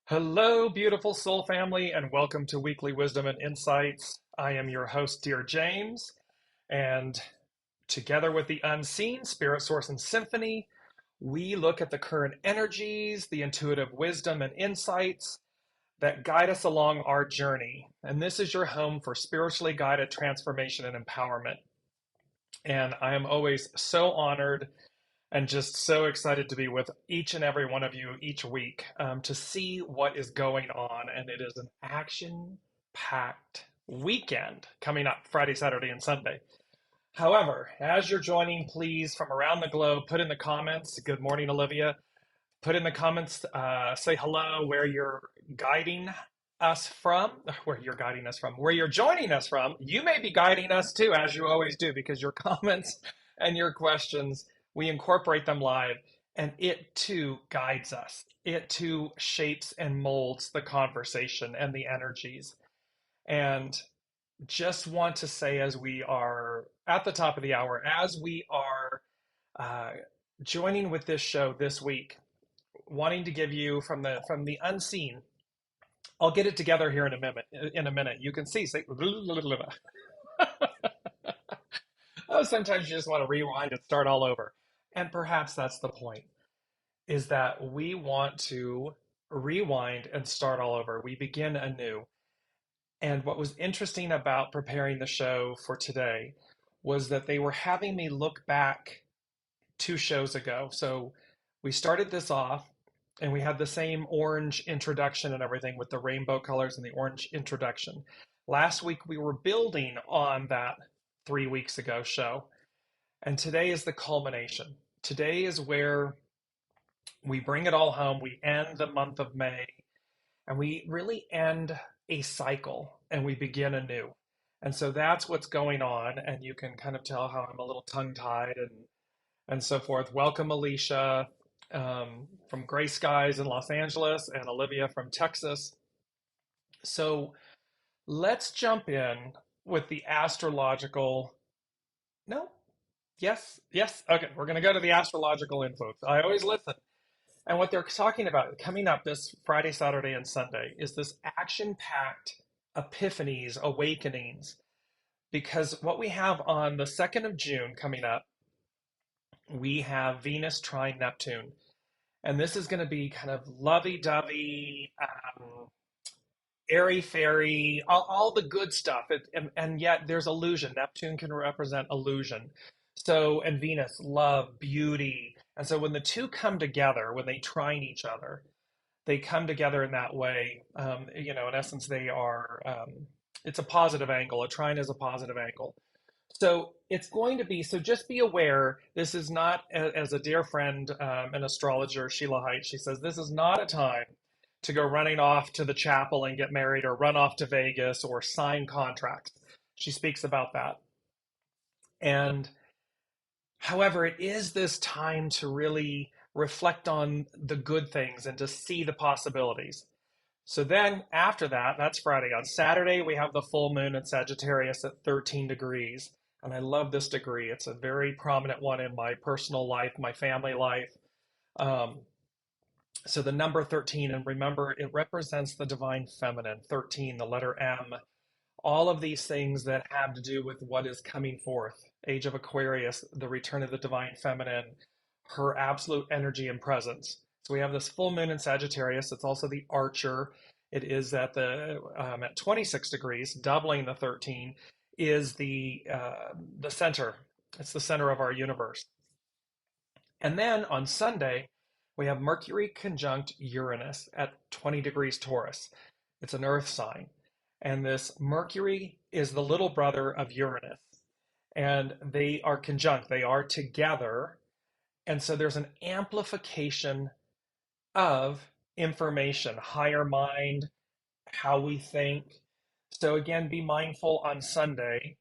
Hello, beautiful soul family, and welcome to Weekly Wisdom and Insights. I am your host, Dearjames, and together with the unseen, Spirit, Source, and Symphony, we look at the current energies, the intuitive wisdom and insights that guide us along our journey. And this is your home for spiritually guided transformation and empowerment. And I am always so honored and just so excited to be with each and every one of you each week to see what is going on. And it is an action packed weekend coming up Friday, Saturday, and Sunday. However, as you're joining, please, from around the globe, put in the comments, good morning, Olivia. Put in the comments, say hello, where you're guiding us from, where you're guiding us from, where you're joining us from. You may be guiding us too, as you always do, because your comments and your questions, we incorporate them live, and it too guides us. It too shapes and molds the conversation and the energies. And just want to say, as we are at the top of the hour, as we are uh, joining with this show this week, wanting to give you from the unseen. I'll get it together here in a minute. You can see. Say, oh, sometimes you just want to rewind and start all over, and perhaps that's the point. Is that we want to rewind and start all over. We begin anew. And what was interesting about preparing the show for today was that they were having me look back 2 shows ago. So we started this off and we had the same orange introduction and everything with the rainbow colors and the orange introduction. Last week we were building on that 3 weeks ago show. And today is the culmination. Today is where we bring it all home. We end the month of May and we really end a cycle and we begin anew. And so that's what's going on. And you can kind of tell how I'm a little tongue tied and so forth. Welcome, Alicia, from Gray Skies in Los Angeles, and Olivia from Texas. So let's jump in with the astrological. No, yes, yes. Okay, we're going to go to the astrological info. I always listen. And what they're talking about coming up this Friday, Saturday, and Sunday is this action packed epiphanies, awakenings. Because what we have on the 2nd of June coming up, we have Venus trine Neptune. And this is going to be kind of lovey-dovey, airy-fairy, all the good stuff. And yet there's illusion. Neptune can represent illusion. So, and Venus, love, beauty. And so when the two come together, when they trine each other, they come together in that way. In essence, they are, it's a positive angle. A trine is a positive angle. So it's going to be, so just be aware, this is not, as a dear friend, an astrologer, Sheila Height, she says, this is not a time to go running off to the chapel and get married or run off to Vegas or sign contracts. She speaks about that. And however, it is this time to really reflect on the good things and to see the possibilities. So then after that, that's Friday. On Saturday, we have the full moon in Sagittarius at 13 degrees. And I love this degree. It's a very prominent one in my personal life, my family life. So the number 13, and remember, it represents the divine feminine. 13, the letter M. All of these things that have to do with what is coming forth. Age of Aquarius, the return of the divine feminine, her absolute energy and presence. So we have this full moon in Sagittarius. It's also the Archer. It is at 26 degrees, doubling the 13, is the center. It's the center of our universe. And then on Sunday, we have Mercury conjunct Uranus at 20 degrees Taurus. It's an earth sign. And this Mercury is the little brother of Uranus. And they are conjunct, they are together. And so there's an amplification of information, higher mind, how we think. So again, be mindful on Sunday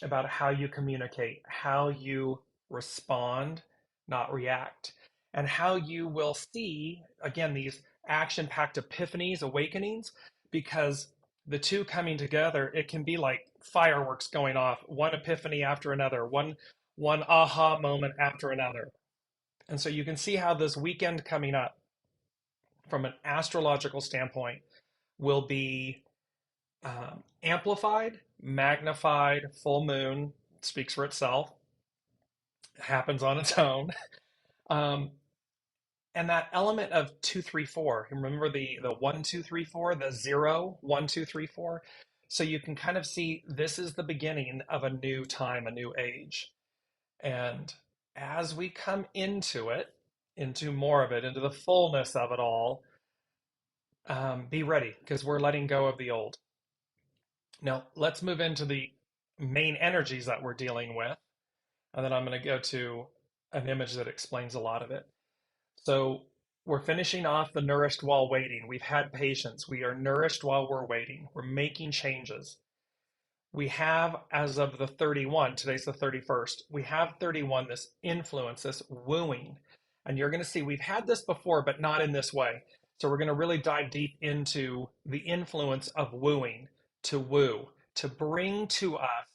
about how you communicate, how you respond, not react, and how you will see, again, these action-packed epiphanies, awakenings, because the two coming together, it can be like fireworks going off, one epiphany after another, one aha moment after another. And so you can see how this weekend coming up from an astrological standpoint, will be amplified, magnified. Full moon speaks for itself, it happens on its own. Um, and that element of 2 3 4, remember the 1 2 3 4, the 0 1 2 3 4. So you can kind of see this is the beginning of a new time, a new age. And as we come into it, into more of it, into the fullness of it all, be ready because we're letting go of the old. Now, let's move into the main energies that we're dealing with. And then I'm going to go to an image that explains a lot of it. So we're finishing off the nourished while waiting. We've had patience. We are nourished while we're waiting. We're making changes. We have, as of the 31, today's the 31st, we have 31, this influence, this wooing. And you're going to see we've had this before, but not in this way. So we're going to really dive deep into the influence of wooing, to woo, to bring to us,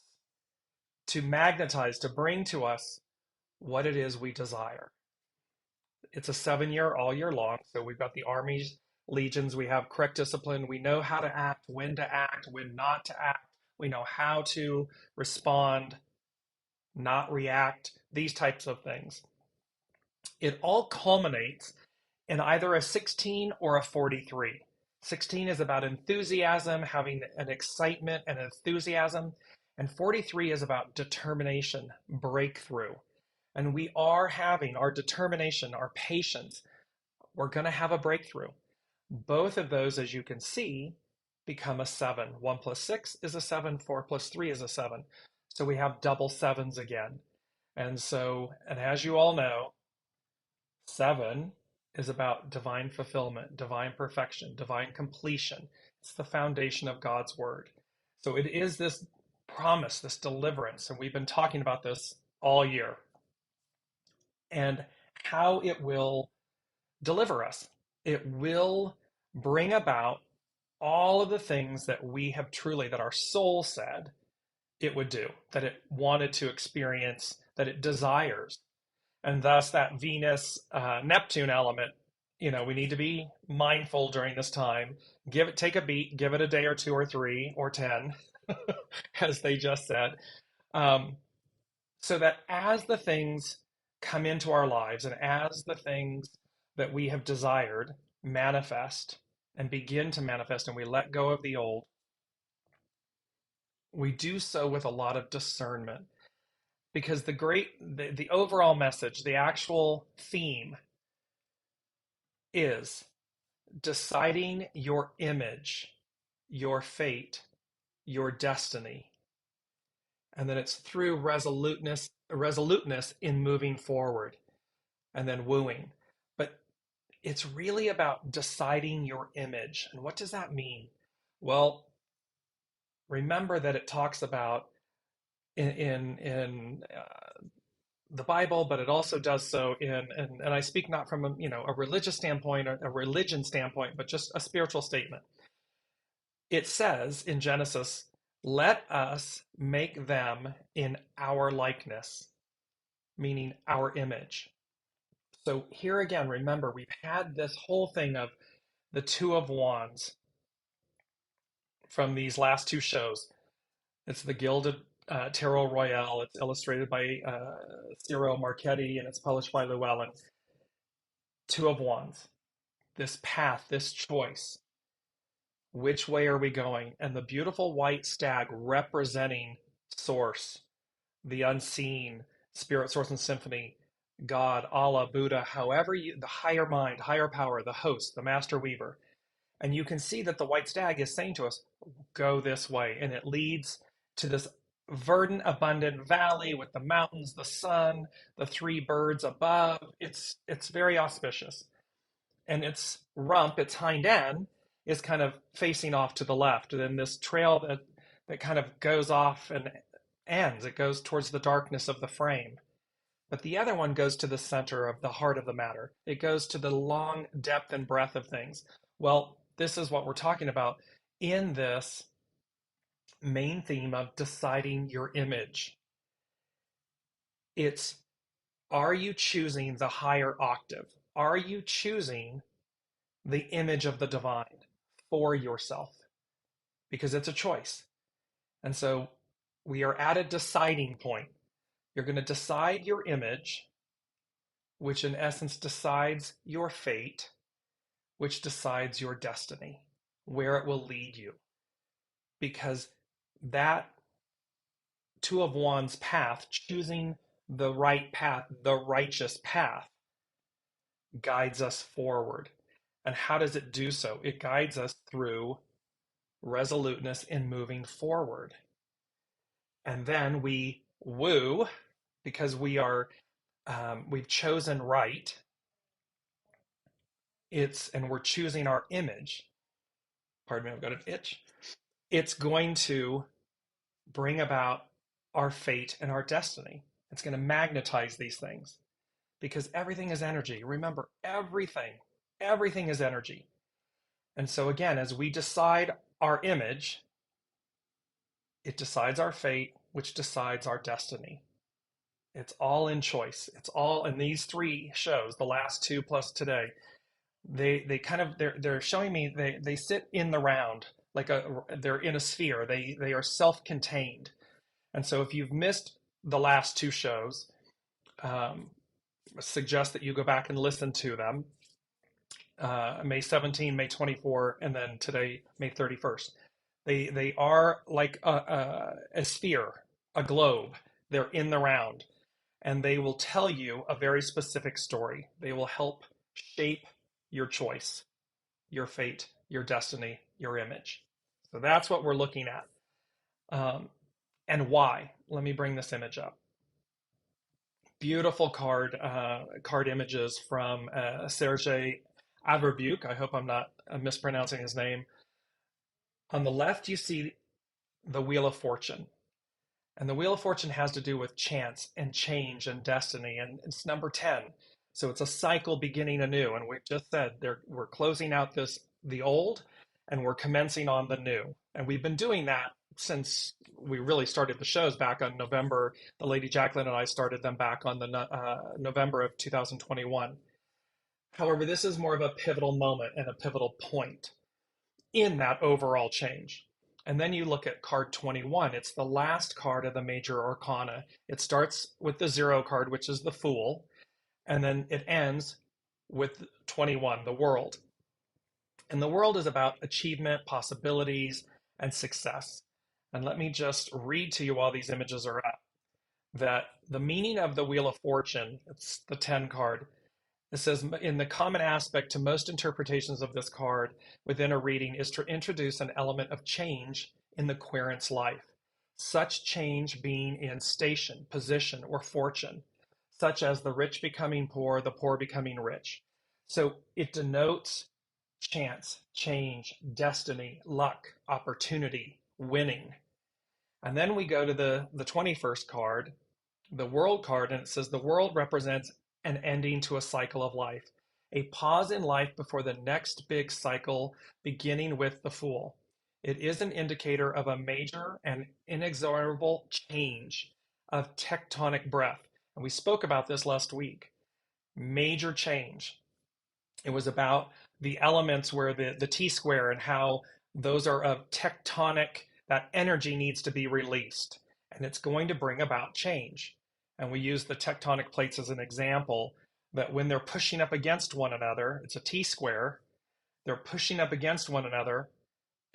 to magnetize, to bring to us what it is we desire. It's a 7 year, all year long. So we've got the armies, legions, we have correct discipline. We know how to act, when not to act. We know how to respond, not react, these types of things. It all culminates in either a 16 or a 43. 16 is about enthusiasm, having an excitement and enthusiasm. And 43 is about determination, breakthrough. And we are having our determination, our patience. We're going to have a breakthrough. Both of those, as you can see, become a 7. 1 plus 6 is a 7. 4 plus 3 is a 7. So we have double sevens again. And as you all know, 7 is about divine fulfillment, divine perfection, divine completion. It's the foundation of God's word. So it is this promise, this deliverance. And we've been talking about this all year and how it will deliver us. It will bring about all of the things that we have truly, that our soul said it would do, that it wanted to experience, that it desires. And thus that Venus Neptune element, we need to be mindful during this time. Take a beat, give it a day or 2 or 3 or 10, as they just said, so that as the things come into our lives and as the things that we have desired manifest and begin to manifest, and we let go of the old, we do so with a lot of discernment. Because the overall message, the actual theme is deciding your image, your fate, your destiny. And then it's through resoluteness in moving forward, and then wooing. But it's really about deciding your image. And what does that mean? Well, remember that it talks about in the Bible, but it also does so and I speak not from a religious standpoint or a religion standpoint, but just a spiritual statement. It says in Genesis, "Let us make them in our likeness," meaning our image. So here again, remember, we've had this whole thing of the Two of Wands from these last 2 shows. It's the Gilded Tarot Royale. It's illustrated by Ciro Marchetti, and it's published by Llewellyn. Two of Wands. This path, this choice. Which way are we going? And the beautiful white stag representing Source, the unseen, Spirit, Source, and Symphony, God, Allah, Buddha, the higher mind, higher power, the host, the master weaver. And you can see that the white stag is saying to us, go this way. And it leads to this verdant, abundant valley with the mountains, the sun, the 3 birds above. It's very auspicious. And its rump, its hind end, is kind of facing off to the left. And then this trail that kind of goes off and ends. It goes towards the darkness of the frame. But the other one goes to the center of the heart of the matter. It goes to the long depth and breadth of things. Well, this is what we're talking about in this main theme of deciding your image. It's, are you choosing the higher octave? Are you choosing the image of the divine for yourself because it's a choice. And so we are at a deciding point. You're going to decide your image, which in essence decides your fate, which decides your destiny, where it will lead you. Because that Two of Wands path, choosing the right path, the righteous path, guides us forward. And how does it do so? It guides us through resoluteness in moving forward. And then we woo because we've chosen right. And we're choosing our image. Pardon me, I've got an itch. It's going to bring about our fate and our destiny. It's going to magnetize these things because everything is energy. Remember, everything is energy. And so again, as we decide our image, it decides our fate, which decides our destiny. It's all in choice. It's all in these three shows, the last two plus today. They're showing me they sit in the round like they're in a sphere. They are self-contained. And so if you've missed the last two shows, suggest that you go back and listen to them. May 17, May 24, and then today, May 31st. They are like a sphere, a globe. They're in the round, and they will tell you a very specific story. They will help shape your choice, your fate, your destiny, your image. So that's what we're looking at. And why? Let me bring this image up. Beautiful card images from Sergei Averbuk. I hope I'm not mispronouncing his name. On the left, you see the Wheel of Fortune. And the Wheel of Fortune has to do with chance and change and destiny. And it's number 10. So it's a cycle beginning anew. And we just said we're closing out the old and we're commencing on the new. And we've been doing that since we really started the shows back on November. The Lady Jacqueline and I started them back on the November of 2021. However, this is more of a pivotal moment and a pivotal point in that overall change. And then you look at card 21. It's the last card of the major arcana. It starts with the 0 card, which is the Fool, and then it ends with 21, the World. And the World is about achievement, possibilities, and success. And let me just read to you while these images are up that the meaning of the Wheel of Fortune, it's the 10 card. It says, in the common aspect to most interpretations of this card within a reading is to introduce an element of change in the querent's life, such change being in station, position, or fortune, such as the rich becoming poor, the poor becoming rich. So it denotes chance, change, destiny, luck, opportunity, winning. And then we go to the 21st card, the World card, and it says the World represents an ending to a cycle of life, a pause in life before the next big cycle, beginning with the Fool. It is an indicator of a major and inexorable change of tectonic breadth. And we spoke about this last week. Major change. It was about the elements where the T square and how those are of tectonic, that energy needs to be released. And it's going to bring about change. And we use the tectonic plates as an example that when they're pushing up against one another, it's a T square, they're pushing up against one another.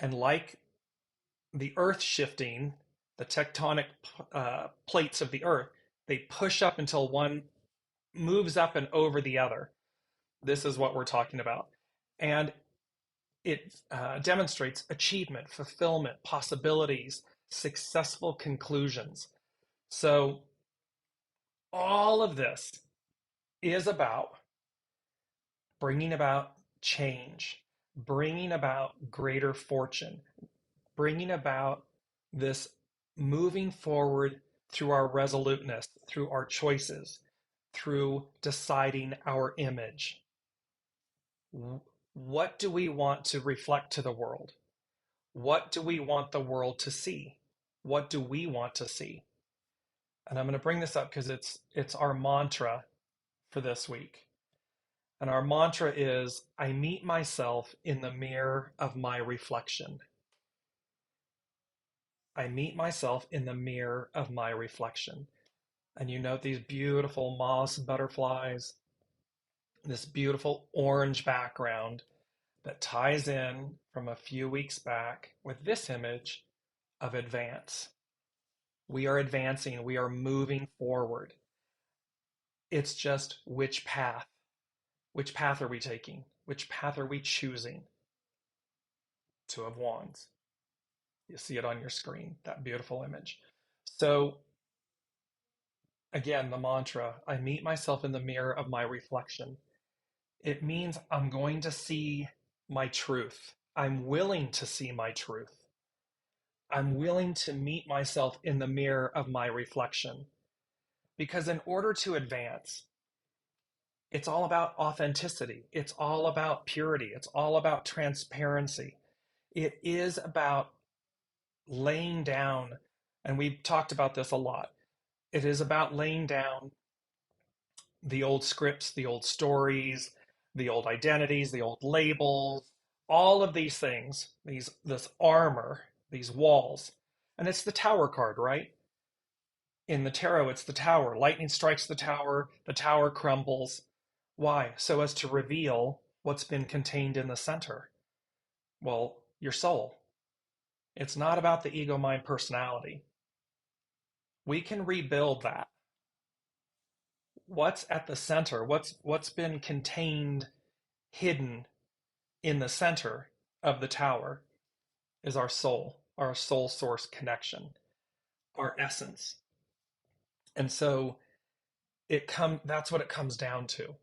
And like the earth shifting, the tectonic plates of the earth, they push up until one moves up and over the other. This is what we're talking about. And it demonstrates achievement, fulfillment, possibilities, successful conclusions. So all of this is about bringing about change, bringing about greater fortune, bringing about this moving forward through our resoluteness, through our choices, through deciding our image. What do we want to reflect to the world? What do we want the world to see? What do we want to see? And I'm going to bring this up because it's our mantra for this week. And our mantra is, I meet myself in the mirror of my reflection. I meet myself in the mirror of my reflection. And you note these beautiful moss butterflies, this beautiful orange background that ties in from a few weeks back with this image of advance. We are advancing, we are moving forward. It's just which path? Which path are we taking? Which path are we choosing? Two of Wands. You see it on your screen, that beautiful image. So, again, the mantra, I meet myself in the mirror of my reflection. It means I'm going to see my truth. I'm willing to see my truth. I'm willing to meet myself in the mirror of my reflection. Because in order to advance, it's all about authenticity. It's all about purity. It's all about transparency. It is about laying down, and we've talked about this a lot. It is about laying down the old scripts, the old stories, the old identities, the old labels, all of these things, this armor, these walls. And it's the tower card, right? In the tarot, it's the tower. Lightning strikes the tower crumbles. Why? So as to reveal what's been contained in the center. Well, your soul. It's not about the ego, mind, personality. We can rebuild that. What's at the center? What's been contained, hidden in the center of the tower is our soul source connection, our essence. And so that's what it comes down to.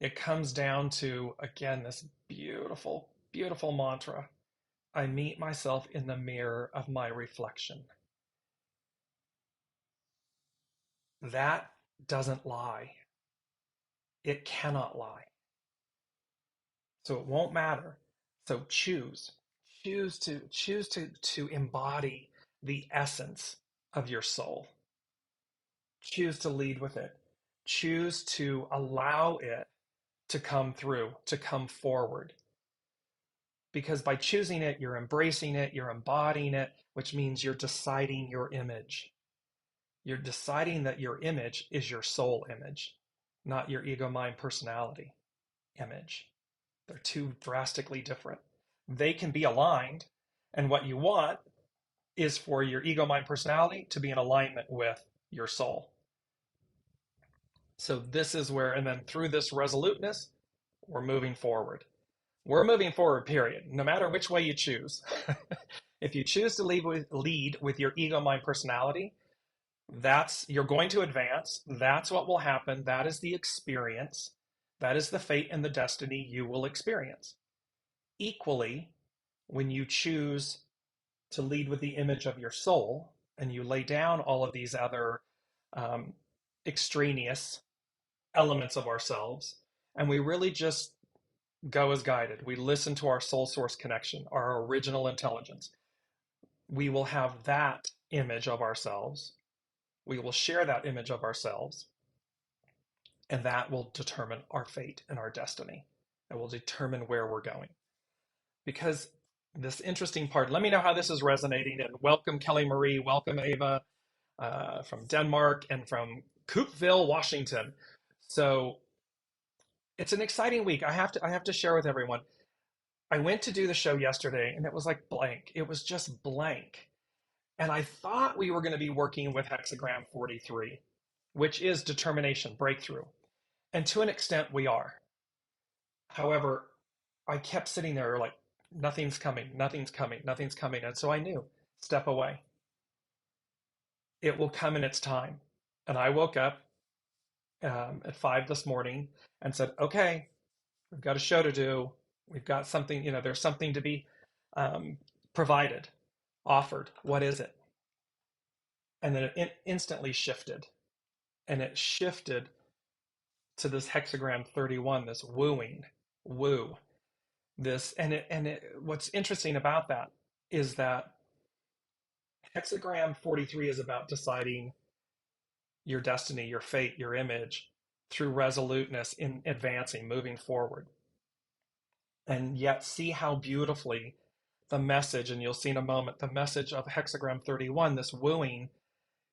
It comes down to, again, this beautiful, beautiful mantra. I meet myself in the mirror of my reflection. That doesn't lie. It cannot lie. So it won't matter. So choose to embody the essence of your soul. Choose to lead with it. Choose to allow it to come through, to come forward. Because by choosing it, you're embracing it, you're embodying it, which means you're deciding your image. You're deciding that your image is your soul image, not your ego, mind, personality image. They're two drastically different. They can be aligned, and what you want is for your ego, mind, personality to be in alignment with your soul. So this is where, and then through this resoluteness, we're moving forward. We're moving forward, period. No matter which way you choose. If you choose to lead with your ego, mind, personality, you're going to advance. That's what will happen. That is the experience. That is the fate and the destiny you will experience. Equally, when you choose to lead with the image of your soul and you lay down all of these other um, extraneous elements of ourselves, and we really just go as guided. We listen to our soul source connection, our original intelligence. We will have that image of ourselves. We will share that image of ourselves, and that will determine our fate and our destiny. It will determine where we're going. Because this interesting part, let me know how this is resonating. And welcome, Kelly Marie. Welcome, Ava, from Denmark and from Coopville, Washington. So it's an exciting week. I have to share with everyone. I went to do the show yesterday and it was like blank. It was just blank. And I thought we were going to be working with hexagram 43, which is determination, breakthrough. And to an extent, we are. However, I kept sitting there like, nothing's coming, nothing's coming, nothing's coming. And so I knew, step away. It will come in its time. And I woke up at 5 this morning and said, okay, we've got a show to do. We've got something, there's something to be provided, offered. What is it? And then it instantly shifted. And it shifted to this hexagram 31, this wooing, woo. What's interesting about that is that hexagram 43 is about deciding your destiny, your fate, your image through resoluteness in advancing, moving forward. And yet see how beautifully the message, and you'll see in a moment, the message of hexagram 31, this wooing,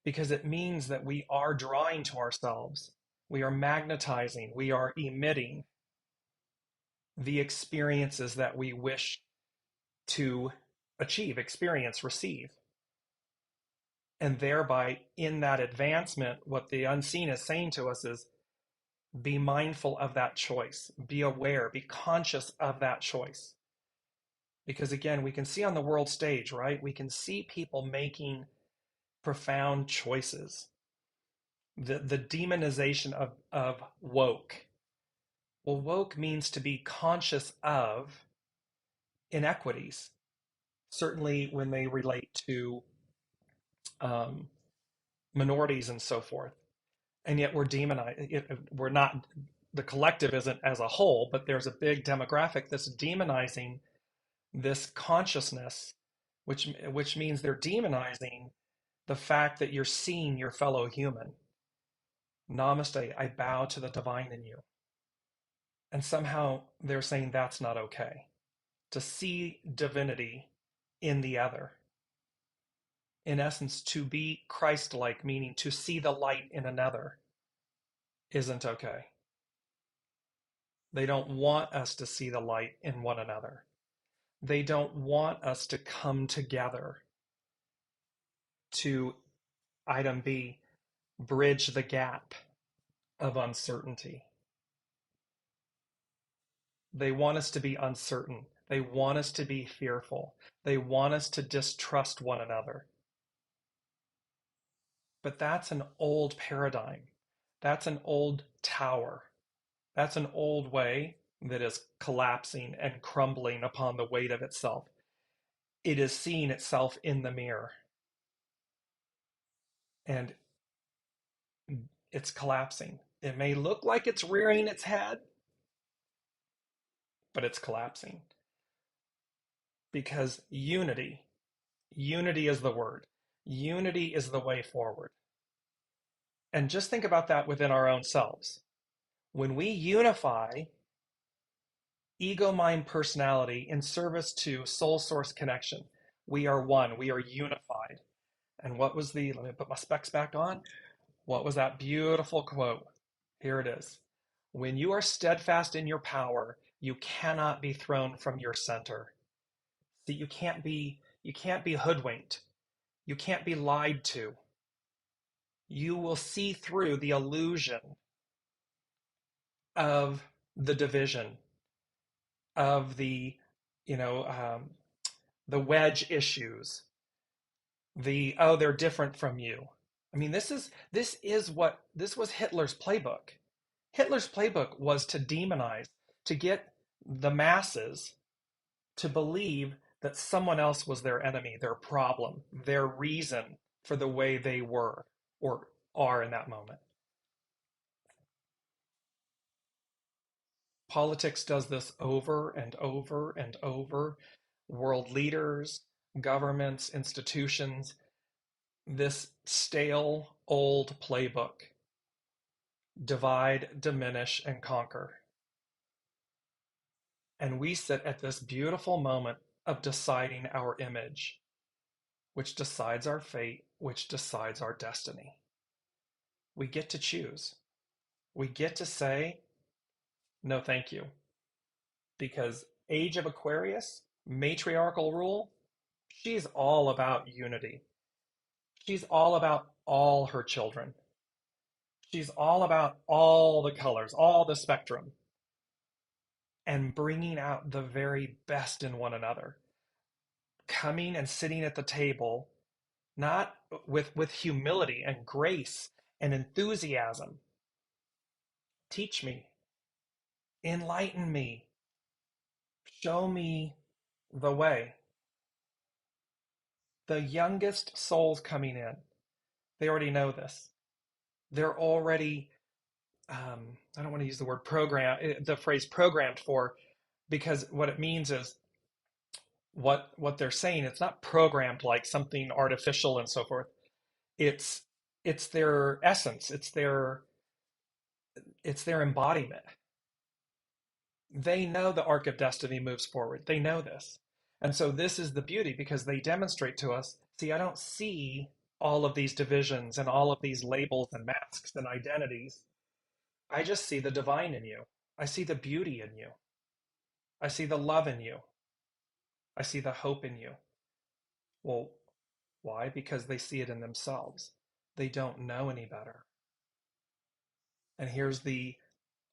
because it means that we are drawing to ourselves. We are magnetizing, we are emitting the experiences that we wish to achieve, experience, receive. And thereby, in that advancement, what the unseen is saying to us is be mindful of that choice, be aware, be conscious of that choice. Because again, we can see on the world stage, right? We can see people making profound choices. The demonization of woke. Well, woke means to be conscious of inequities, certainly when they relate to um, minorities and so forth. And yet we're demonized. We're not, the collective isn't as a whole, but there's a big demographic that's demonizing this consciousness, which means they're demonizing the fact that you're seeing your fellow human. Namaste, I bow to the divine in you. And somehow they're saying that's not okay. To see divinity in the other. In essence, to be Christ-like, meaning to see the light in another, isn't okay. They don't want us to see the light in one another. They don't want us to come together to, item B, bridge the gap of uncertainty. They want us to be uncertain. They want us to be fearful. They want us to distrust one another. But that's an old paradigm. That's an old tower. That's an old way that is collapsing and crumbling upon the weight of itself. It is seeing itself in the mirror. And it's collapsing. It may look like it's rearing its head, but it's collapsing. Because unity is the word. Unity is the way forward. And just think about that within our own selves. When we unify ego, mind, personality in service to soul source connection, we are one, we are unified. And what was let me put my specs back on. What was that beautiful quote? Here it is. When you are steadfast in your power, you cannot be thrown from your center. See, you can't be hoodwinked. You can't be lied to. You will see through the illusion of the division, of the wedge issues, they're different from you. I mean, this was Hitler's playbook. Hitler's playbook was to demonize, to get the masses to believe that someone else was their enemy, their problem, their reason for the way they were or are in that moment. Politics does this over and over and over. World leaders, governments, institutions, this stale old playbook. Divide, diminish, and conquer. And we sit at this beautiful moment of deciding our image, which decides our fate, which decides our destiny. We get to choose. We get to say, no, thank you. Because Age of Aquarius, matriarchal rule, she's all about unity. She's all about all her children. She's all about all the colors, all the spectrum, and bringing out the very best in one another. Coming and sitting at the table, not with humility and grace and enthusiasm. Teach me, enlighten me, show me the way. The youngest souls coming in, they already know this. They're already, I don't want to use the word the phrase programmed for, because what it means is what they're saying, it's not programmed like something artificial and so forth. It's their essence. It's It's their embodiment. They know the arc of destiny moves forward. They know this. And so this is the beauty because they demonstrate to us, see, I don't see all of these divisions and all of these labels and masks and identities. I just see the divine in you. I see the beauty in you. I see the love in you. I see the hope in you. Well, why? Because they see it in themselves. They don't know any better. And here's the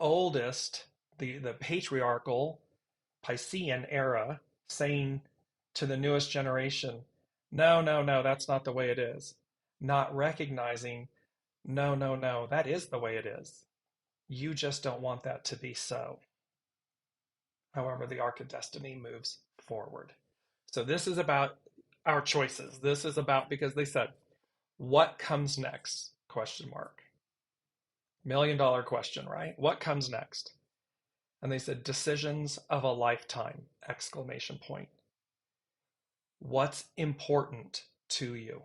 oldest, the patriarchal Piscean era saying to the newest generation, no, no, no, that's not the way it is. Not recognizing, no, no, no, that is the way it is. You just don't want that to be so. However, the arc of destiny moves forward. So this is about our choices. This is about, because they said, what comes next? Question mark. $1 million question, right? What comes next? And they said, decisions of a lifetime! Exclamation point. What's important to you?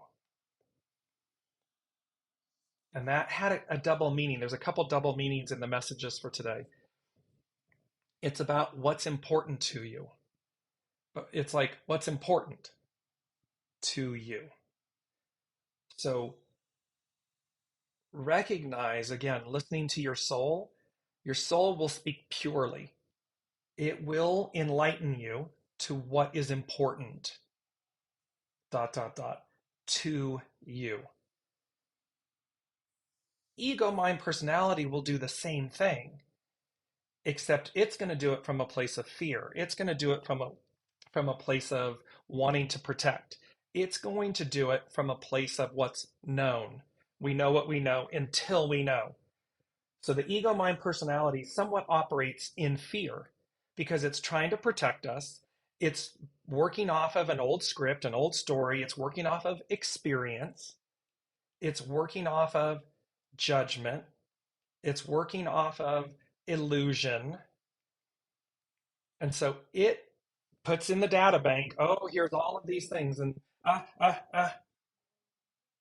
And that had a double meaning. There's a couple double meanings in the messages for today. It's about what's important to you. But it's like, what's important to you? So recognize, again, listening to your soul will speak purely. It will enlighten you to what is important, dot, dot, dot, to you. Ego, mind, personality will do the same thing, except it's going to do it from a place of fear. It's going to do it from a place of wanting to protect. It's going to do it from a place of what's known. We know what we know until we know. So the ego, mind, personality somewhat operates in fear because it's trying to protect us. It's working off of an old script, an old story. It's working off of experience. It's working off of judgment. It's working off of illusion. And so it puts in the data bank, oh, here's all of these things, and ah, ah, ah.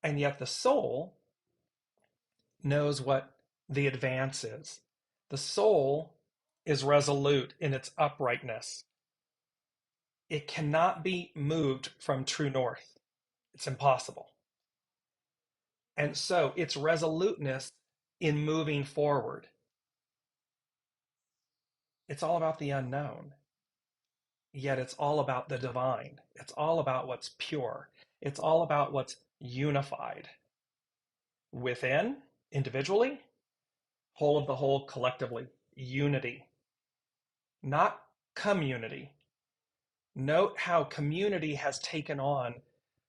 And yet the soul knows what the advance is. The soul is resolute in its uprightness. It cannot be moved from true north. It's impossible. And so its resoluteness in moving forward, it's all about the unknown. Yet it's all about the divine. It's all about what's pure. It's all about what's unified within, individually, whole of the whole, collectively. Unity, not community. Note how community has taken on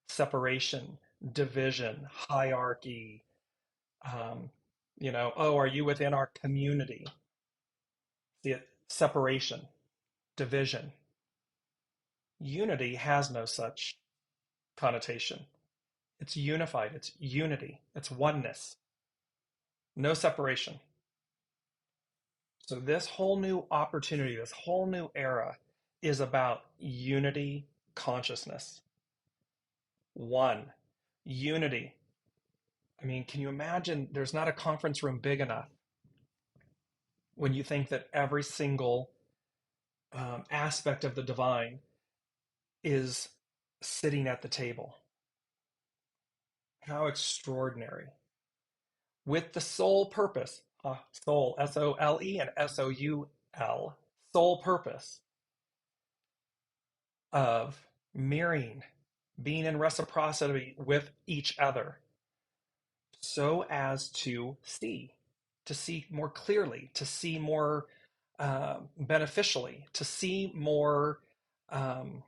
separation, division, hierarchy. Um, oh, are you within our community? See it, separation, division. Unity has no such connotation. It's unified, it's unity, it's oneness, no separation. So, this whole new opportunity, this whole new era is about unity consciousness. One, unity. I mean, can you imagine there's not a conference room big enough when you think that every single aspect of the divine is sitting at the table? How extraordinary. With the sole purpose, soul, S-O-L-E and S-O-U-L, sole purpose of mirroring, being in reciprocity with each other, so as to see more clearly, to see more beneficially, to see more. Um,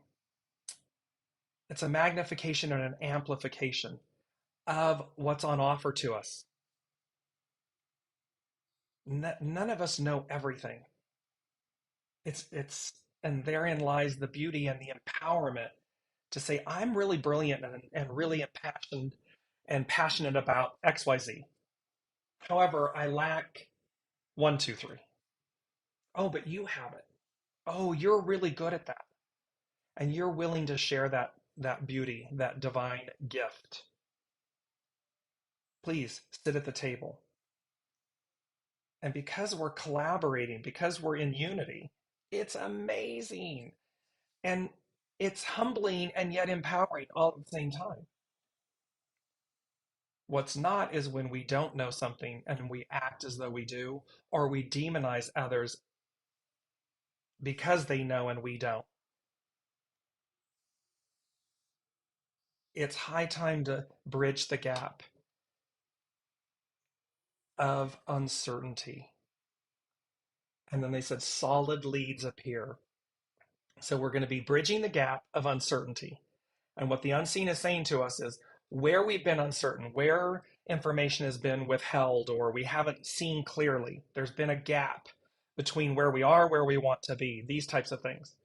it's a magnification and an amplification of what's on offer to us. None of us know everything. It's and therein lies the beauty and the empowerment to say, I'm really brilliant and really impassioned and passionate about XYZ. However, I lack one, two, three. Oh, but you have it. Oh, you're really good at that. And you're willing to share that beauty, that divine gift. Please sit at the table And because we're collaborating, because we're in unity, it's amazing. And it's humbling and yet empowering all at the same time. What's not is when we don't know something and we act as though we do, or we demonize others because they know and we don't. It's high time to bridge the gap of uncertainty. And then they said solid leads appear. So we're going to be bridging the gap of uncertainty. And what the unseen is saying to us is where we've been uncertain, where information has been withheld, or we haven't seen clearly. There's been a gap between where we are, where we want to be, these types of things.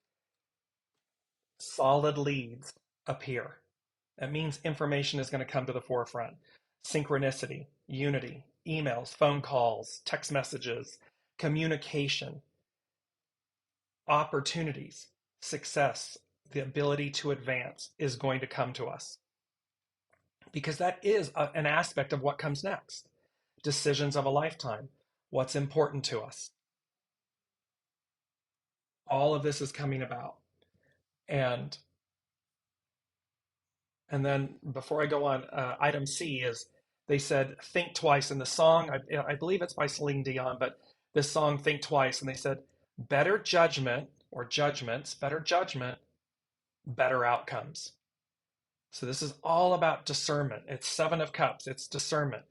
Solid leads appear. That means information is going to come to the forefront. Synchronicity, unity, emails, phone calls, text messages, communication, opportunities, success, the ability to advance is going to come to us because that is an aspect of what comes next. Decisions of a lifetime, what's important to us. All of this is coming about. And and then before I go on, item C is they said think twice in the song. I believe it's by Celine Dion, but this song think twice, and they said better judgment or judgments, better judgment, better outcomes. So this is all about discernment. It's Seven of Cups. It's discernment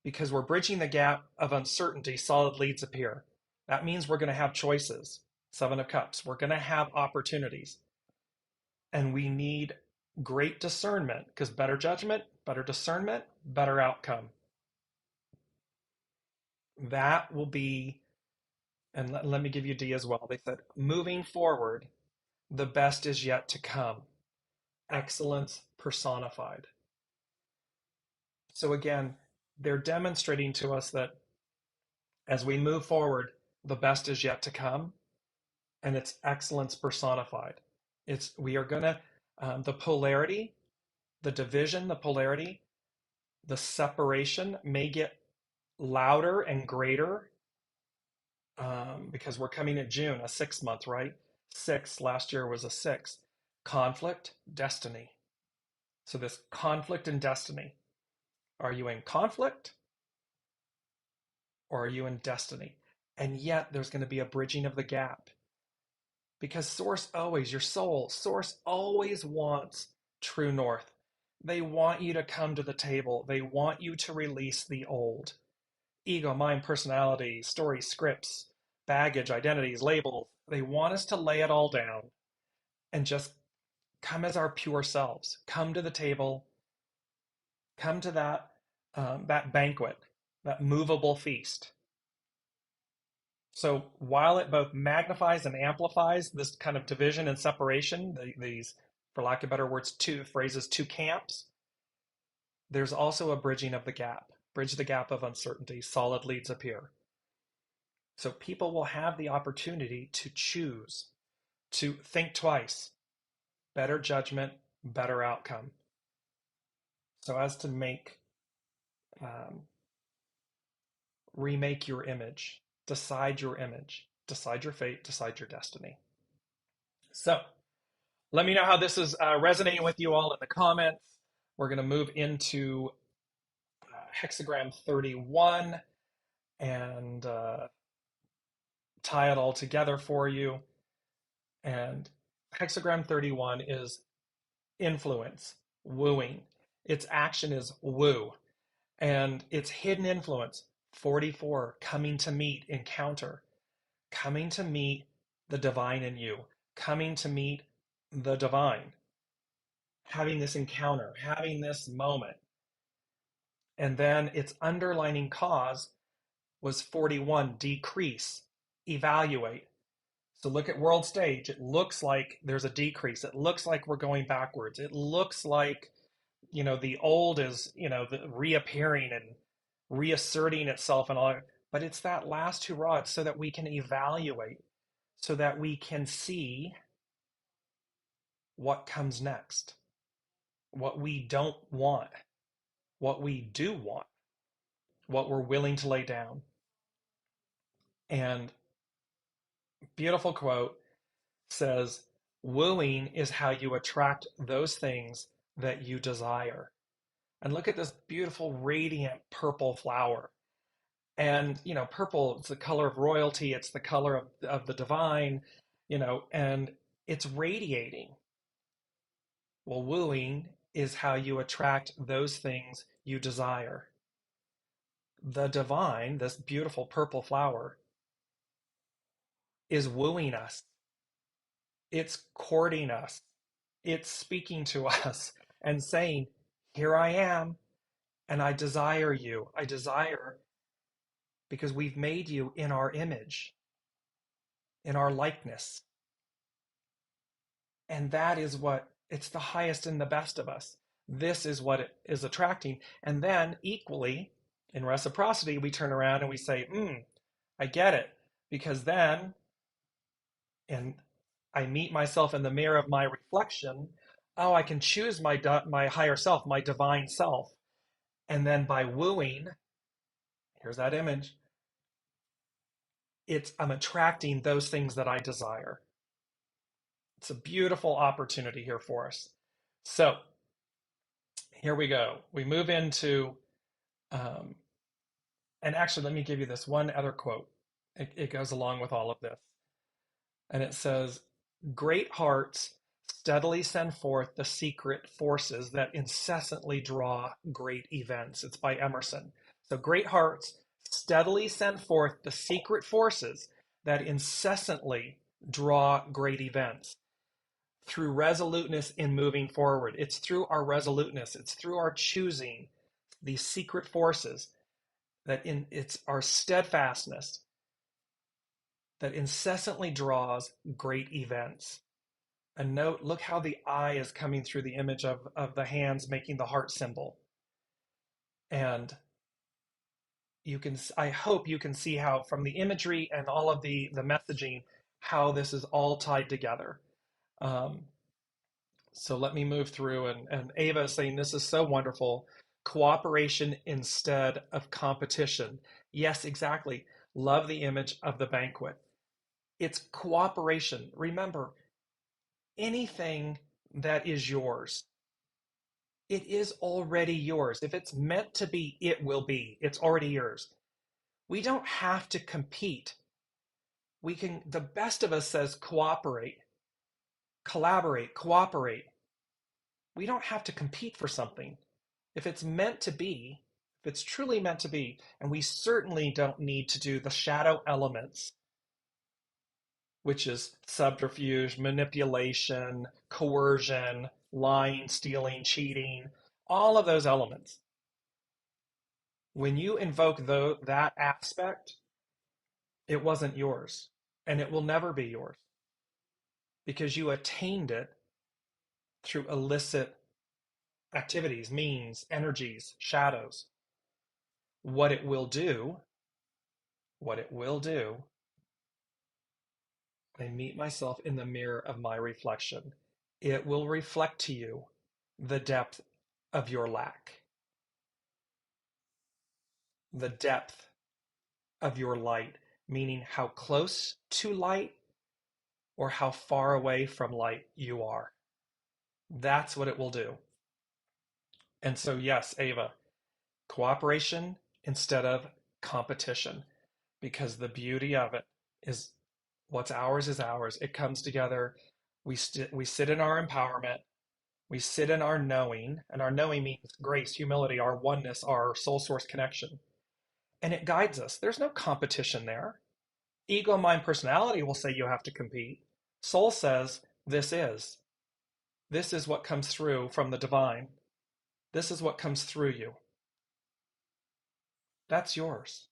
because we're bridging the gap of uncertainty. Solid leads appear. That means we're going to have choices. Seven of Cups. We're going to have opportunities, and we need great discernment because better judgment, better discernment, better outcome. That will be, and let me give you D as well. They said moving forward, the best is yet to come. Excellence personified. So again, they're demonstrating to us that as we move forward, the best is yet to come, and it's excellence personified. It's we are gonna the polarity, the division, the polarity, the separation may get louder and greater because we're coming in June, a 6 month, right? Six last year was a six. Conflict, destiny. So this conflict and destiny. Are you in conflict or are you in destiny? And yet there's going to be a bridging of the gap because source always, your soul, source always wants true north. They want you to come to the table. They want you to release the old. Ego, mind, personality, stories, scripts, baggage, identities, labels. They want us to lay it all down and just come as our pure selves. Come to the table. Come to that banquet, that movable feast. So while it both magnifies and amplifies this kind of division and separation, these, for lack of better words, two phrases, two camps, there's also a bridging of the gap. Bridge the gap of uncertainty. Solid leads appear. So people will have the opportunity to choose, to think twice, better judgment, better outcome. So as to um, remake your image, decide your image, decide your fate, decide your destiny. So let me know how this is resonating with you all in the comments. We're going to move into hexagram 31 and tie it all together for you. And hexagram 31 is influence, wooing. Its action is woo. And its hidden influence, 44, coming to meet, encounter, coming to meet the divine in you, coming to meet the divine, having this encounter, having this moment. And then its underlining cause was 41, decrease, evaluate. So look at world stage. It looks like there's a decrease. It looks like we're going backwards. It looks like, the old is, reappearing and reasserting itself and all. But it's that last hurrah. It's so that we can evaluate, so that we can see what comes next, what we don't want, what we do want, what we're willing to lay down. And beautiful quote says, wooing is how you attract those things that you desire. And look at this beautiful, radiant purple flower. And, purple, it's the color of royalty, it's the color of the divine, and it's radiating. Well, wooing is how you attract those things you desire. The divine, this beautiful purple flower, is wooing us. It's courting us. It's speaking to us and saying, here I am, and I desire you. I desire because we've made you in our image, in our likeness. And that is it's the highest and the best of us. This is what it is attracting. And then equally, in reciprocity, we turn around and we say, I get it. Because then, and I meet myself in the mirror of my reflection, oh, I can choose my higher self, my divine self. And then by wooing, here's that image, I'm attracting those things that I desire. It's a beautiful opportunity here for us. So here we go. We move into, and actually, let me give you this one other quote. It goes along with all of this. And it says, great hearts steadily send forth the secret forces that incessantly draw great events. It's by Emerson. So great hearts steadily send forth the secret forces that incessantly draw great events through resoluteness in moving forward. It's through our resoluteness. It's through our choosing these secret forces it's our steadfastness that incessantly draws great events. And note, look how the eye is coming through the image of the hands making the heart symbol. And I hope you can see how from the imagery and all of the messaging, how this is all tied together. So let me move through, and Ava is saying, this is so wonderful. Cooperation instead of competition. Yes, exactly. Love the image of the banquet. It's cooperation. Remember, anything that is yours, it is already yours. If it's meant to be, it will be. It's already yours. We don't have to compete. The best of us says cooperate, collaborate, cooperate. We don't have to compete for something. If it's meant to be, if it's truly meant to be, and we certainly don't need to do the shadow elements, which is subterfuge, manipulation, coercion, lying, stealing, cheating, all of those elements. When you invoke that aspect, it wasn't yours, and it will never be yours because you attained it through illicit activities, means, energies, shadows. What it will do, I meet myself in the mirror of my reflection. It will reflect to you the depth of your lack, the depth of your light, meaning how close to light or how far away from light you are. That's what it will do. And so, yes, Ava, cooperation instead of competition, because the beauty of it is what's ours is ours. It comes together. We sit in our empowerment. We sit in our knowing, and our knowing means grace, humility, our oneness, our soul source connection. And it guides us. There's no competition there. Ego, mind, personality will say you have to compete. Soul says this is. This is what comes through from the divine. This is what comes through you. That's yours.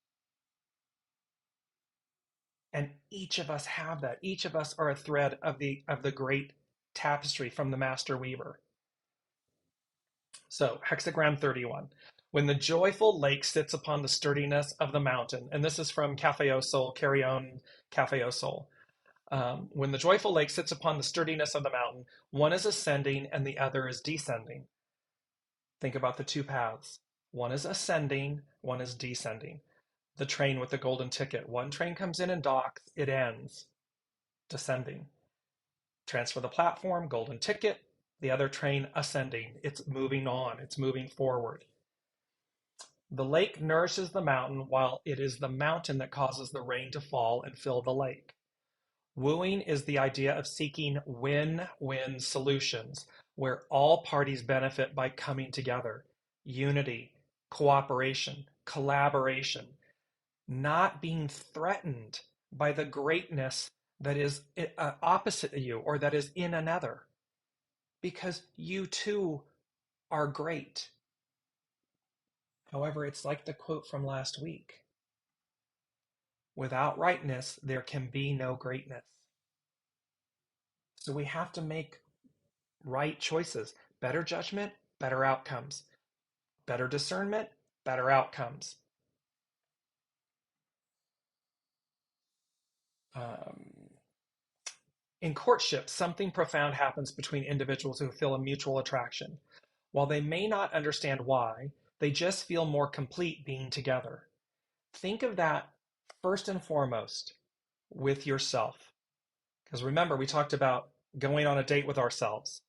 And each of us have that. Each of us are a thread of the great tapestry from the master weaver. So, hexagram 31. When the joyful lake sits upon the sturdiness of the mountain, and this is from Cafe Au Sol, Carry On Cafe Au Sol. When the joyful lake sits upon the sturdiness of the mountain, one is ascending and the other is descending. Think about the two paths. One is ascending, one is descending. The train with the golden ticket. One train comes in and docks, it ends, descending. Transfer the platform, golden ticket. The other train ascending. It's moving on, it's moving forward. The lake nourishes the mountain while it is the mountain that causes the rain to fall and fill the lake. Wooing is the idea of seeking win-win solutions where all parties benefit by coming together. Unity, cooperation, collaboration, not being threatened by the greatness that is opposite of you or that is in another, because you too are great. However, it's like the quote from last week: without rightness, there can be no greatness. So we have to make right choices. Better judgment, better outcomes. Better discernment, better outcomes. Um, in courtship, something profound happens between individuals who feel a mutual attraction. While they may not understand why, they just feel more complete being together. Think of that first and foremost with yourself. Because remember, we talked about going on a date with ourselves,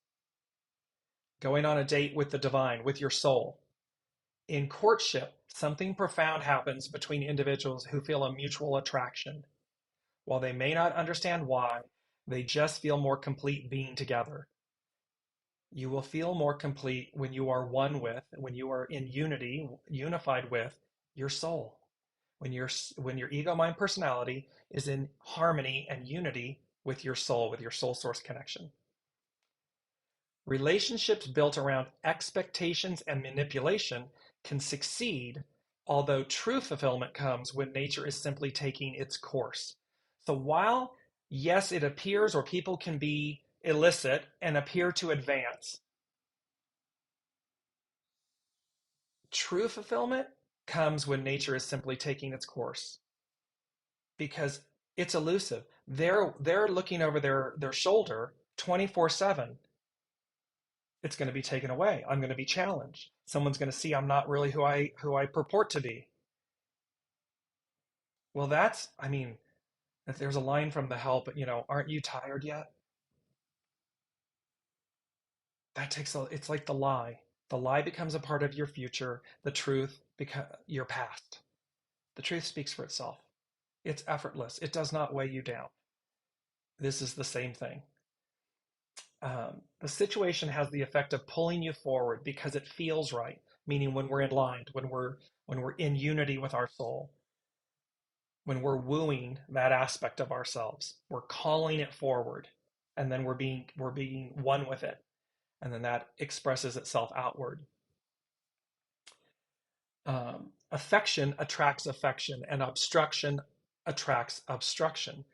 going on a date with the divine, with your soul. In courtship, something profound happens between individuals who feel a mutual attraction. While they may not understand why, they just feel more complete being together. You will feel more complete when you are one with, when you are in unity, unified with your soul. When your ego mind personality is in harmony and unity with your soul source connection. Relationships built around expectations and manipulation can succeed, although true fulfillment comes when nature is simply taking its course. So while, yes, it appears or people can be illicit and appear to advance, true fulfillment comes when nature is simply taking its course, because it's elusive. They're looking over their shoulder 24/7. It's going to be taken away. I'm going to be challenged. Someone's going to see I'm not really who I purport to be. Well, I mean, if there's a line from The Help, aren't you tired yet? It's like the lie. The lie becomes a part of your future. The truth becomes your past. The truth speaks for itself. It's effortless. It does not weigh you down. This is the same thing. The situation has the effect of pulling you forward because it feels right, meaning when we're in line, when we're in unity with our soul, when we're wooing that aspect of ourselves, we're calling it forward, and then we're being one with it, and then that expresses itself outward. Affection attracts affection, and obstruction attracts obstruction.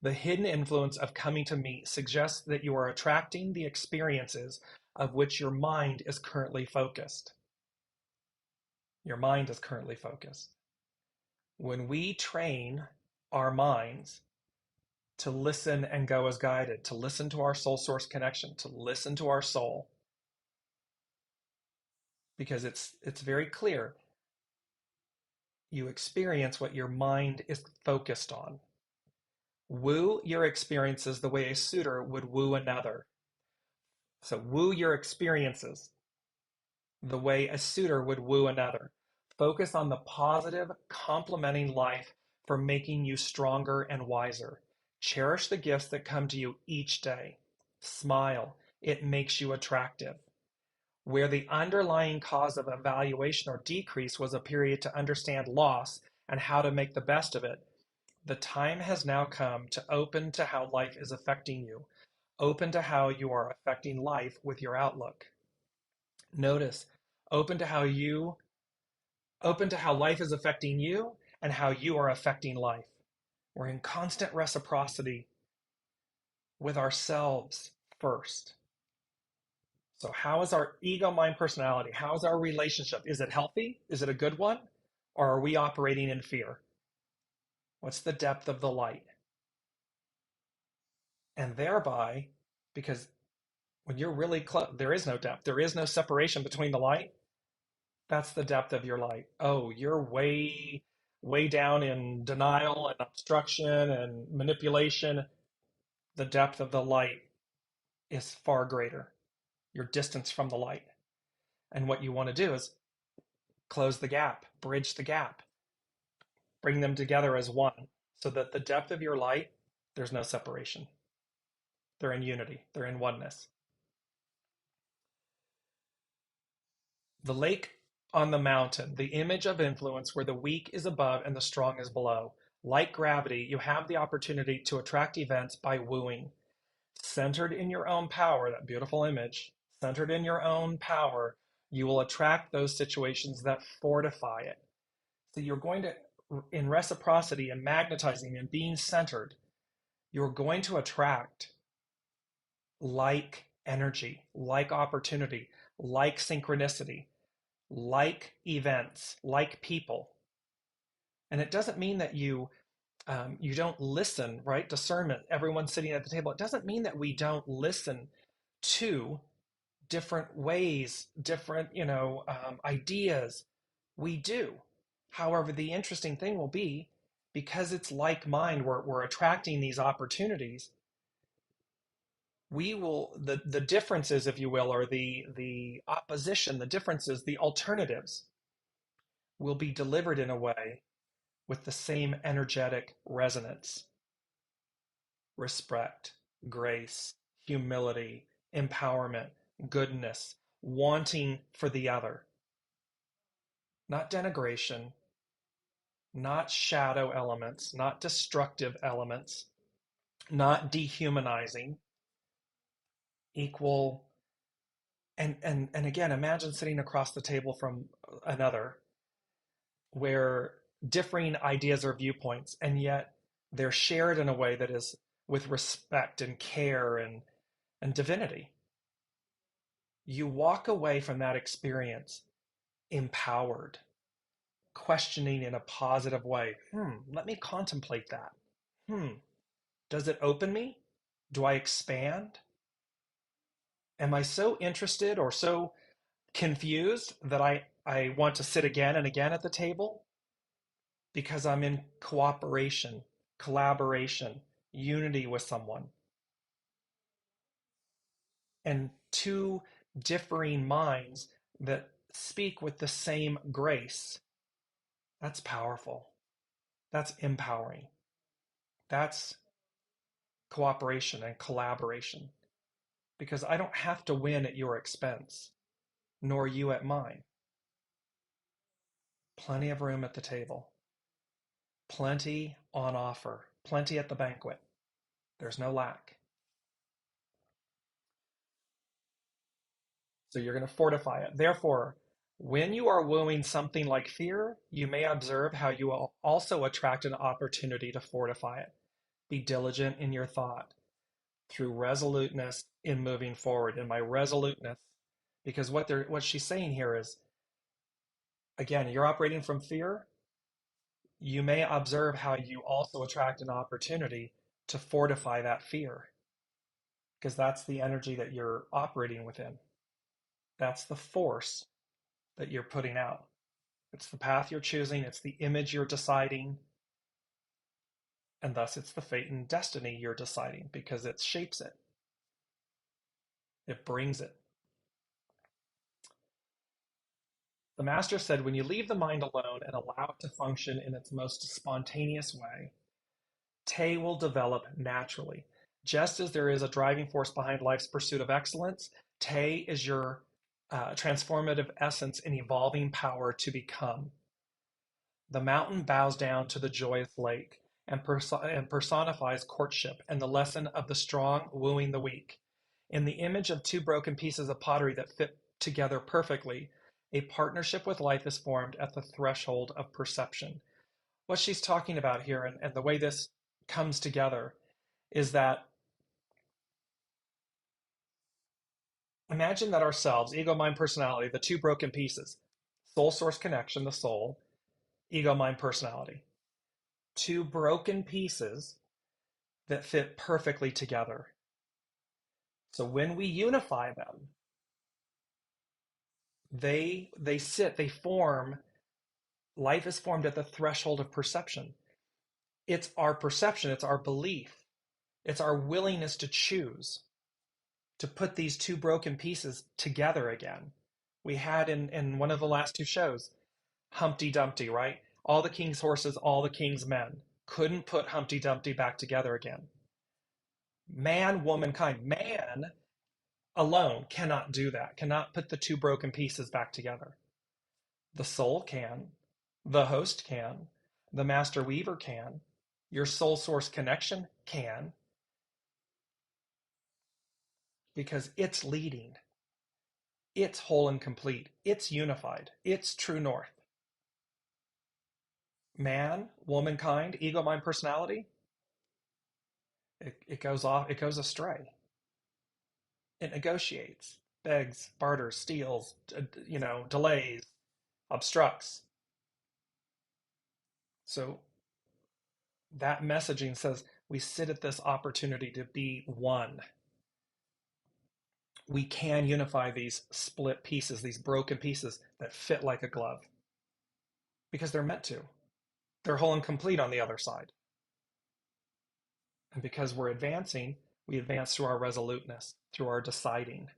The hidden influence of coming to meet suggests that you are attracting the experiences of which your mind is currently focused. Your mind is currently focused. When we train our minds to listen and go as guided, to listen to our soul source connection, to listen to our soul, because it's very clear. You experience what your mind is focused on. Woo your experiences the way a suitor would woo another. So woo your experiences the way a suitor would woo another. Focus on the positive, complementing life for making you stronger and wiser. Cherish the gifts that come to you each day. Smile. It makes you attractive. Where the underlying cause of evaluation or decrease was a period to understand loss and how to make the best of it, the time has now come to open to how life is affecting you. Open to how you are affecting life with your outlook. Notice, open to how you open to how life is affecting you and how you are affecting life. We're in constant reciprocity with ourselves first. So how is our ego, mind, personality? How is our relationship? Is it healthy? Is it a good one? Or are we operating in fear? What's the depth of the light? And thereby, because when you're really close, there is no depth. There is no separation between the light. That's the depth of your light. Oh, you're way way down in denial and obstruction and manipulation, the depth of the light is far greater. Your distance from the light. And what you want to do is close the gap, bridge the gap, bring them together as one so that the depth of your light, there's no separation. They're in unity, they're in oneness. The lake on the mountain, the image of influence where the weak is above and the strong is below. Like gravity, you have the opportunity to attract events by wooing. Centered in your own power, that beautiful image, centered in your own power, you will attract those situations that fortify it. So you're going to, in reciprocity and magnetizing and being centered, you're going to attract like energy, like opportunity, like synchronicity, like events, like people. And it doesn't mean that you don't listen, right? Discernment, everyone sitting at the table. It doesn't mean that we don't listen to different ways, different, ideas. We do. However, the interesting thing will be because it's like mind, we're attracting these opportunities. We will the differences, if you will, or the opposition, the differences, the alternatives will be delivered in a way with the same energetic resonance, respect, grace, humility, empowerment, goodness, wanting for the other, not denigration, not shadow elements, not destructive elements, not dehumanizing, equal. And again, imagine sitting across the table from another where differing ideas or viewpoints, and yet they're shared in a way that is with respect and care and divinity. You walk away from that experience empowered, questioning in a positive way. Let me contemplate that. Does it open me? Do I expand? Am I so interested or so confused that I want to sit again and again at the table? Because I'm in cooperation, collaboration, unity with someone. And two differing minds that speak with the same grace. That's powerful. That's empowering. That's cooperation and collaboration. Because I don't have to win at your expense, nor you at mine. Plenty of room at the table. Plenty on offer. Plenty at the banquet. There's no lack. So you're going to fortify it. Therefore, when you are wooing something like fear, you may observe how you will also attract an opportunity to fortify it. Be diligent in your thought through resoluteness in moving forward. In my resoluteness, because what she's saying here is, again, you're operating from fear. You may observe how you also attract an opportunity to fortify that fear, because that's the energy that you're operating within. That's the force that you're putting out. It's the path you're choosing, it's the image you're deciding, and thus it's the fate and destiny you're deciding because it shapes it. It brings it. The master said, when you leave the mind alone and allow it to function in its most spontaneous way, Te will develop naturally. Just as there is a driving force behind life's pursuit of excellence, Te is your transformative essence and evolving power to become. The mountain bows down to the joyous lake and personifies courtship and the lesson of the strong wooing the weak. In the image of two broken pieces of pottery that fit together perfectly, a partnership with life is formed at the threshold of perception. What she's talking about here, and the way this comes together, is that imagine that ourselves, ego, mind, personality, the two broken pieces, soul source connection, the soul, ego, mind, personality, two broken pieces that fit perfectly together. So when we unify them, they form Life is formed at the threshold of perception. It's our perception, it's our belief, it's our willingness to choose to put these two broken pieces together again. We had in one of the last two shows, Humpty Dumpty, right? All the king's horses, all the king's men couldn't put Humpty Dumpty back together again. Man, womankind, man alone cannot do that, cannot put the two broken pieces back together. The soul can, the host can, the master weaver can, your soul source connection can, because it's leading, it's whole and complete, it's unified, it's true north. Man, womankind, ego, mind, personality, it goes off, it goes astray. It negotiates, begs, barters, steals, delays, obstructs. So that messaging says we sit at this opportunity to be one. We can unify these split pieces, these broken pieces that fit like a glove, because they're meant to. They're whole and complete on the other side. And because we're advancing, we advance through our resoluteness, through our deciding.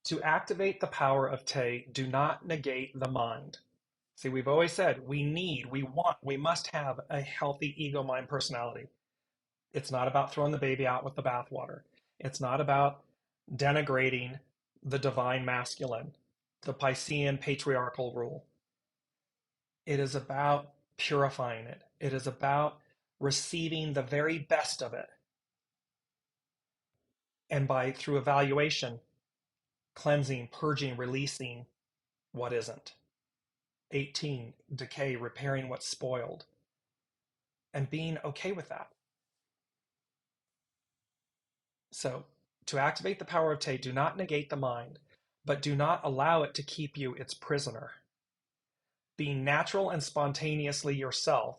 To activate the power of Te, do not negate the mind. See, we've always said we want, we must have a healthy ego, mind, personality. It's not about throwing the baby out with the bathwater. It's not about denigrating the divine masculine, the Piscean patriarchal rule. It is about purifying it. It is about receiving the very best of it. And through evaluation, cleansing, purging, releasing what isn't. 18, decay, repairing what's spoiled, and being okay with that. So, to activate the power of Te, do not negate the mind, but do not allow it to keep you its prisoner. Being natural and spontaneously yourself,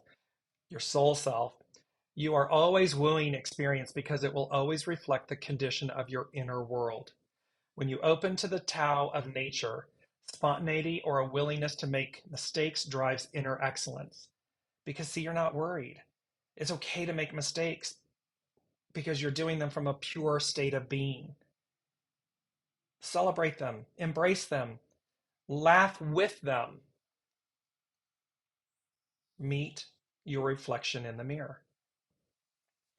your soul self, you are always wooing experience because it will always reflect the condition of your inner world. When you open to the Tao of nature, spontaneity or a willingness to make mistakes drives inner excellence. Because, see, you're not worried. It's okay to make mistakes because you're doing them from a pure state of being. Celebrate them, embrace them, laugh with them. Meet your reflection in the mirror.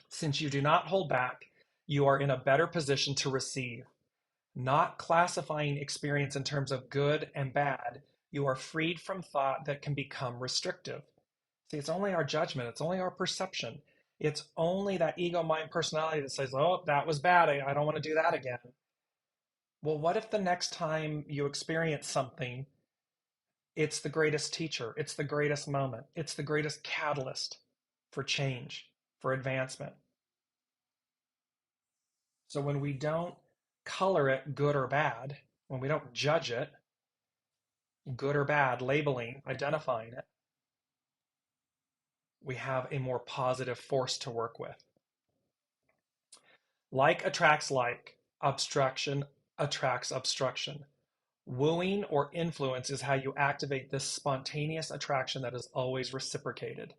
Since you do not hold back, you are in a better position to receive. Not classifying experience in terms of good and bad, you are freed from thought that can become restrictive. See, it's only our judgment, it's only our perception. It's only that ego, mind, personality that says, oh, that was bad, I don't want to do that again. Well, what if the next time you experience something, it's the greatest teacher, it's the greatest moment, it's the greatest catalyst for change, for advancement? So when we don't color it good or bad, when we don't judge it, good or bad, labeling, identifying it, we have a more positive force to work with. Like attracts like, obstruction attracts obstruction. Wooing or influence is how you activate this spontaneous attraction that is always reciprocated.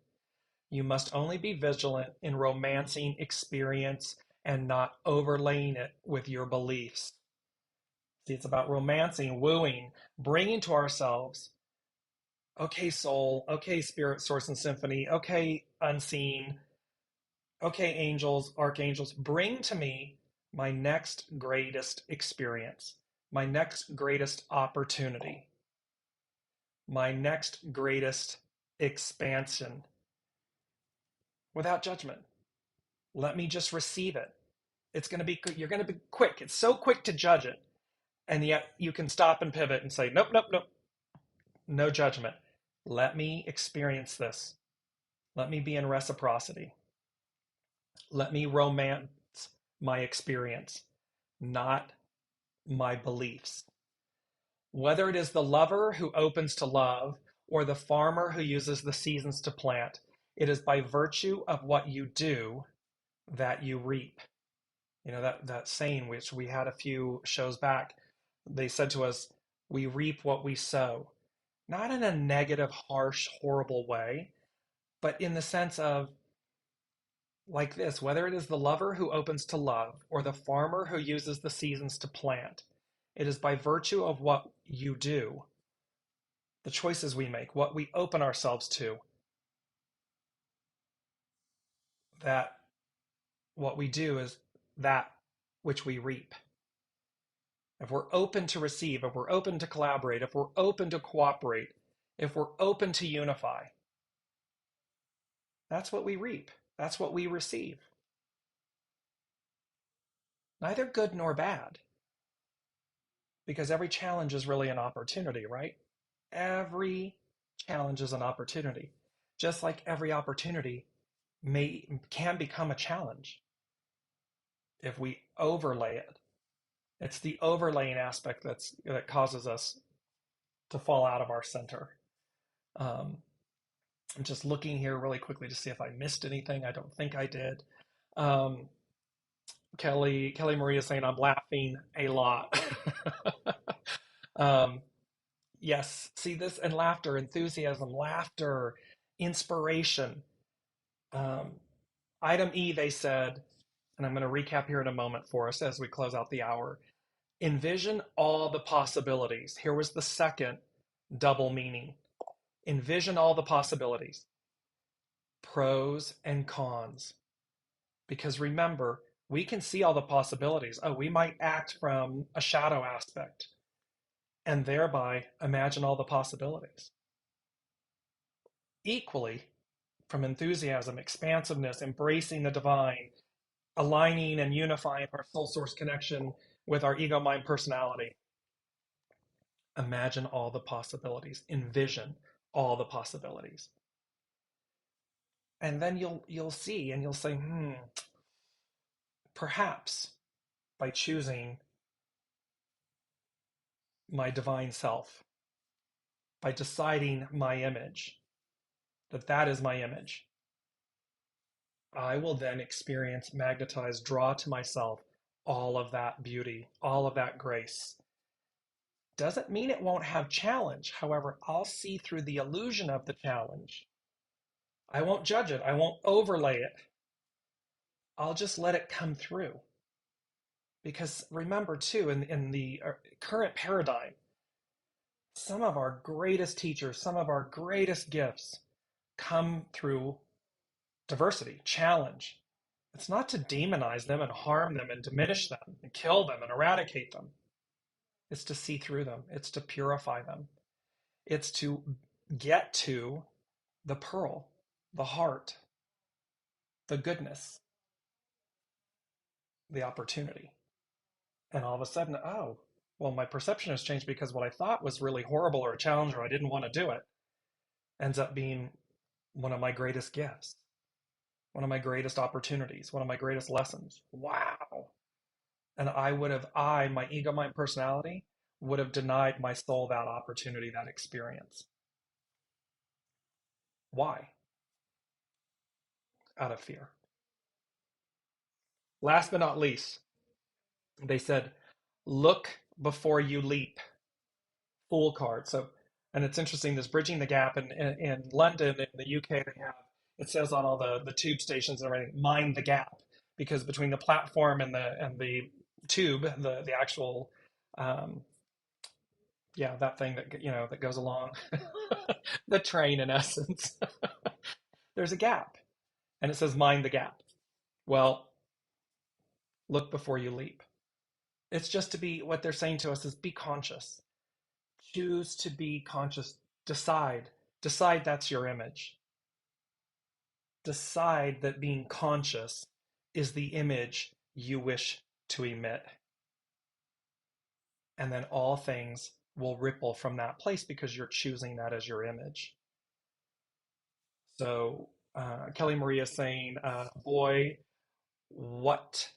You must only be vigilant in romancing experience and not overlaying it with your beliefs. See, it's about romancing, wooing, bringing to ourselves, okay, soul, okay, spirit, source, and symphony, okay, unseen, okay, angels, archangels, bring to me my next greatest experience, my next greatest opportunity, my next greatest expansion without judgment. Let me just receive it. It's going to be, you're going to be quick. It's so quick to judge it. And yet you can stop and pivot and say, nope, nope, nope. No judgment. Let me experience this. Let me be in reciprocity. Let me romance my experience, not my beliefs. Whether it is the lover who opens to love or the farmer who uses the seasons to plant, it is by virtue of what you do that you reap. You know, that saying which we had a few shows back, they said to us, We reap what we sow, not in a negative, harsh, horrible way, but in the sense of like this, whether it is the lover who opens to love or the farmer who uses the seasons to plant, it is by virtue of what you do, the choices we make, what we open ourselves to, that what we do is that which we reap. If we're open to receive, if we're open to collaborate, if we're open to cooperate, if we're open to unify, that's what we reap. That's what we receive. Neither good nor bad, because every challenge is really an opportunity, right? Every challenge is an opportunity, just like every opportunity can become a challenge if we overlay it. It's the overlaying aspect that causes us to fall out of our center. Um, I'm just looking here really quickly to see if I missed anything. I don't think I did. Um, Kelly Marie is saying I'm laughing a lot. um, yes, see this and laughter, enthusiasm, laughter, inspiration. Um, Item E, they said, and I'm going to recap here in a moment for us as we close out the hour. Envision all the possibilities. Here was the second double meaning. Envision all the possibilities, pros and cons. Because remember, we can see all the possibilities. Oh, we might act from a shadow aspect and thereby imagine all the possibilities. Equally, from enthusiasm, expansiveness, embracing the divine, aligning and unifying our soul source connection with our ego mind personality. Imagine all the possibilities, envision all the possibilities. And then you'll see and you'll say, perhaps by choosing my divine self, by deciding my image, that is my image, I will then experience, magnetize, draw to myself all of that beauty, all of that grace. Doesn't mean it won't have challenge. However, I'll see through the illusion of the challenge. I won't judge it. I won't overlay it. I'll just let it come through. Because remember, too, in the current paradigm, some of our greatest teachers, some of our greatest gifts come through diversity, challenge. It's not to demonize them and harm them and diminish them and kill them and eradicate them. It's to see through them. It's to purify them. It's to get to the pearl, the heart, the goodness, the opportunity. And all of a sudden, oh, well, my perception has changed because what I thought was really horrible or a challenge or I didn't want to do it ends up being one of my greatest gifts, one of my greatest opportunities, one of my greatest lessons. Wow. And my ego, my personality, would have denied my soul that opportunity, that experience. Why? Out of fear. Last but not least, they said, look before you leap. Fool card. So, and it's interesting, this bridging the gap in London, in the UK, they have, it says on all the tube stations and everything, mind the gap. Because between the platform and the tube, the actual, um, yeah, that thing that, that goes along, the train in essence, there's a gap. And it says mind the gap. Well, look before you leap. It's just to be, what they're saying to us is be conscious. Choose to be conscious. Decide that's your image. Decide that being conscious is the image you wish to emit. And then all things will ripple from that place because you're choosing that as your image. So Kelly Marie is saying, boy, what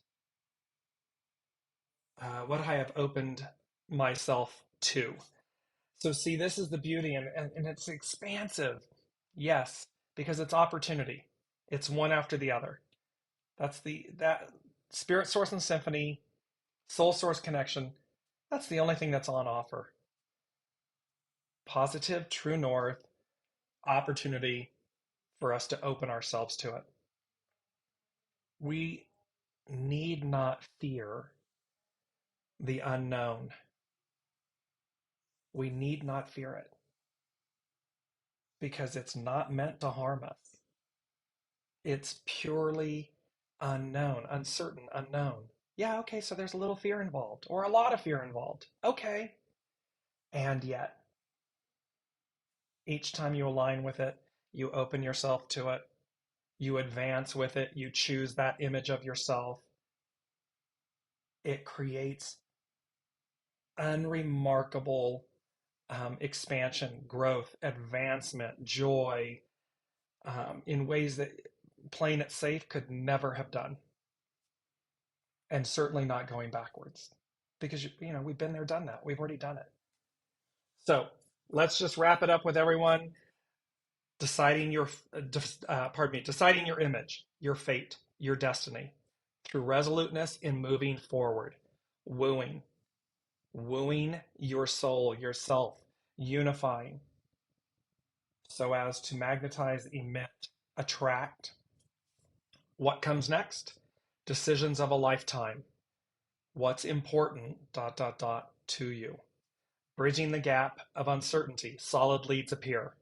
I have opened myself to. So see, this is the beauty, and it's expansive. Yes, because it's opportunity. It's one after the other. That spirit source and symphony, soul source connection. That's the only thing that's on offer. positive, true north, opportunity for us to open ourselves to it. We need not fear the unknown. We need not fear it because it's not meant to harm us. It's purely unknown, uncertain, unknown. Yeah, okay, so there's a little fear involved or a lot of fear involved. Okay. And yet, each time you align with it, you open yourself to it, you advance with it, you choose that image of yourself. It creates unremarkable expansion, growth, advancement, joy in ways that playing it safe could never have done. And certainly not going backwards because, we've been there, done that. We've already done it. So let's just wrap it up with everyone deciding deciding your image, your fate, your destiny through resoluteness in moving forward, wooing, wooing your soul, yourself, unifying so as to magnetize, emit, attract. What comes next? Decisions of a lifetime. What's important, to you. Bridging the gap of uncertainty. Solid leads appear.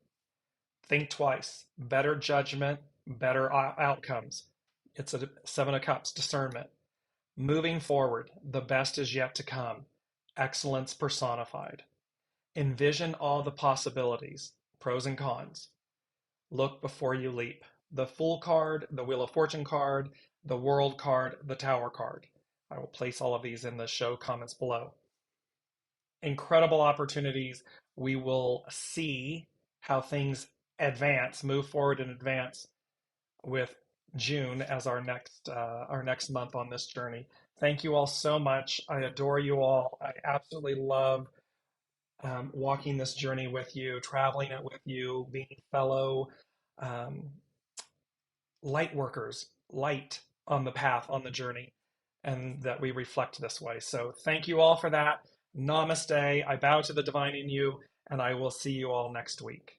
Think twice. Better judgment, better outcomes. It's a Seven of Cups, discernment. Moving forward, the best is yet to come. Excellence personified. Envision all the possibilities, pros and cons. Look before you leap. The Fool card, the Wheel of Fortune card, the World card, the Tower card. I will place all of these in the show comments below. Incredible opportunities. We will see how things advance, move forward and advance with June as our next month on this journey. Thank you all so much. I adore you all. I absolutely love walking this journey with you, traveling it with you, being fellow um, light workers, light on the path, on the journey, and that we reflect this way. So thank you all for that. Namaste. I bow to the divine in you, and I will see you all next week.